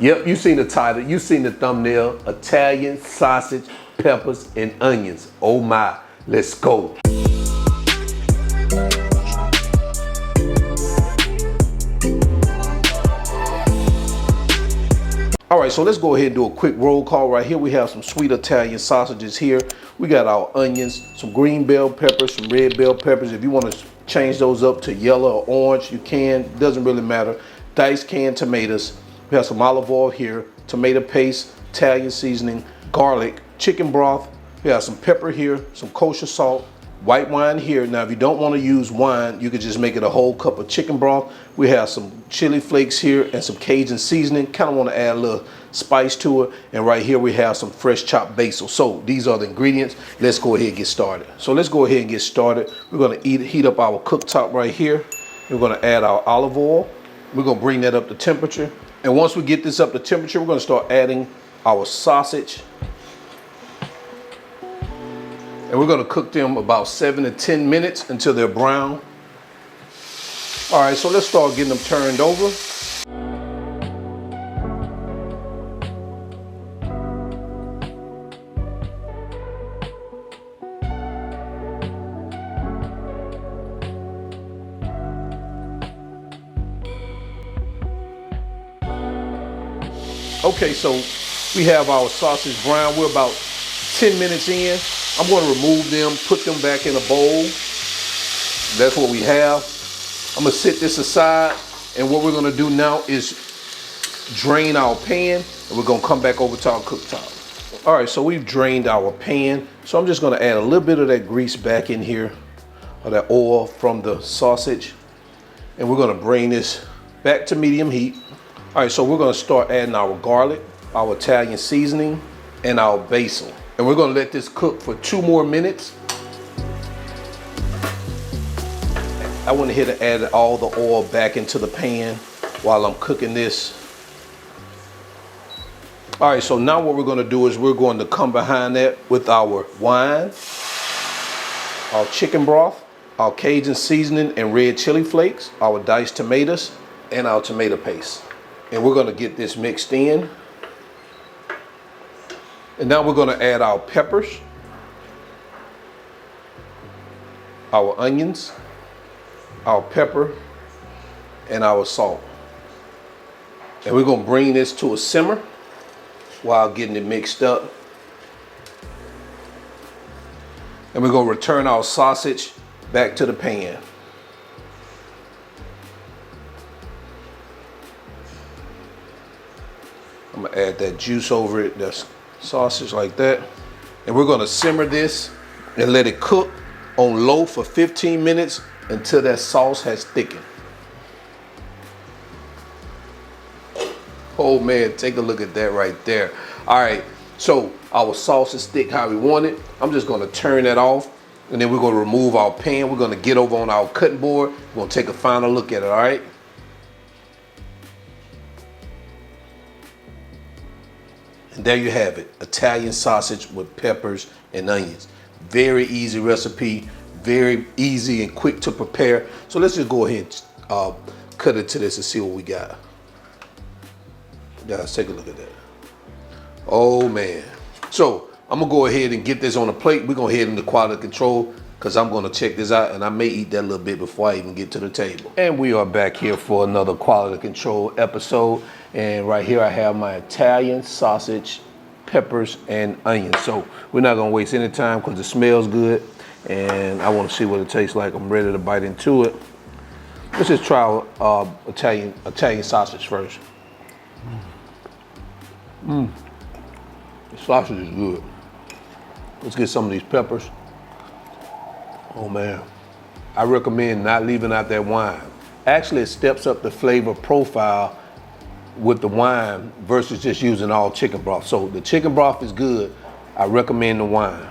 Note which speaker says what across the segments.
Speaker 1: Yep, you seen the title, you seen the thumbnail. Italian sausage, peppers, and onions. Oh my, let's go. All right, so let's go ahead and do a quick roll call. Right here we have some sweet Italian sausages here. We got our onions, some green bell peppers, some red bell peppers. If you want to change those up to yellow or orange, you can. It doesn't really matter. Diced canned tomatoes. We have some olive oil here, tomato paste, Italian seasoning, garlic, chicken broth. We have some pepper here, some kosher salt, white wine here. Now, if you don't want to use wine, you could just make it a whole cup of chicken broth. We have some chili flakes here and some Cajun seasoning. Kind of want to add a little spice to it. And right here we have some fresh chopped basil. So these are the ingredients. Let's go ahead and get started. So let's go ahead and get started. We're going to heat up our cooktop right here. We're going to add our olive oil. We're going to bring that up to temperature. And once we get this up to temperature, we're going to start adding our sausage. And we're going to cook them about 7 to 10 minutes until they're brown. All right, so let's start getting them turned over. Okay, so we have our sausage brown. We're about 10 minutes in. I'm going to remove them, put them back in a bowl. That's what we have. I'm going to set this aside, and what we're going to do now is drain our pan, and we're going to come back over to our cooktop. All right, so we've drained our pan, so I'm just going to add a little bit of that grease back in here, or that oil from the sausage, and we're going to bring this back to medium heat. All right, so we're going to start adding our garlic, our Italian seasoning, and our basil. And we're going to let this cook for 2 more minutes. I went ahead and added all the oil back into the pan while I'm cooking this. All right, so now what we're going to do is we're going to come behind that with our wine, our chicken broth, our Cajun seasoning and red chili flakes, our diced tomatoes, and our tomato paste. And we're going to get this mixed in. And now we're going to add our peppers, our onions, our pepper, and our salt. And we're going to bring this to a simmer while getting it mixed up. And we're going to return our sausage back to the pan. I'm going to add that juice over it. That's sausage like that. And we're going to simmer this and let it cook on low for 15 minutes until that sauce has thickened. Oh man, take a look at that right there. All right, so our sauce is thick how we want it. I'm just going to turn that off, and then we're going to remove our pan. We're going to get over on our cutting board. We're going to take a final look at it, all right? And there you have it, Italian sausage with peppers and onions. Very easy recipe, very easy and quick to prepare. So let's just go ahead and cut into this and see what we got. Guys, take a look at that. Oh man. So I'm gonna go ahead and get this on a plate. We're gonna head into quality control because I'm gonna check this out, and I may eat that a little bit before I even get to the table. And we are back here for another quality control episode. And right here I have my Italian sausage, peppers, and onions. So we're not gonna waste any time because it smells good, and I want to see what it tastes like. I'm ready to bite into it. Let's just try Italian sausage first. The sausage is good. Let's get some of these peppers. Oh man, I recommend not leaving out that wine. Actually, it steps up the flavor profile with the wine versus just using all chicken broth. So the chicken broth is good. I recommend the wine.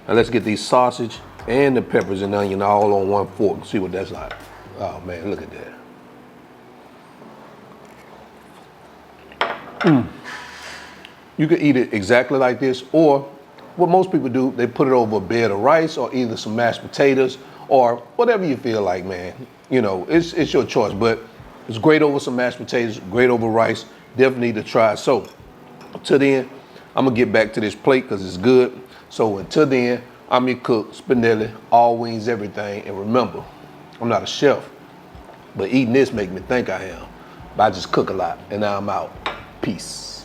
Speaker 1: Now let's get these sausage and the peppers and onion all on one fork and see what that's like. Oh man, look at that. You could eat it exactly like this, or what most people do, they put it over a bed of rice or either some mashed potatoes or whatever you feel like, man. You know, it's your choice, but it's great over some mashed potatoes, great over rice, Definitely need to try it. So until then, I'm gonna get back to this plate because it's good. So until then, I'm your cook, Spinelli, all wings, everything. And remember, I'm not a chef, but eating this make me think I am. But I just cook a lot, and now I'm out. Peace.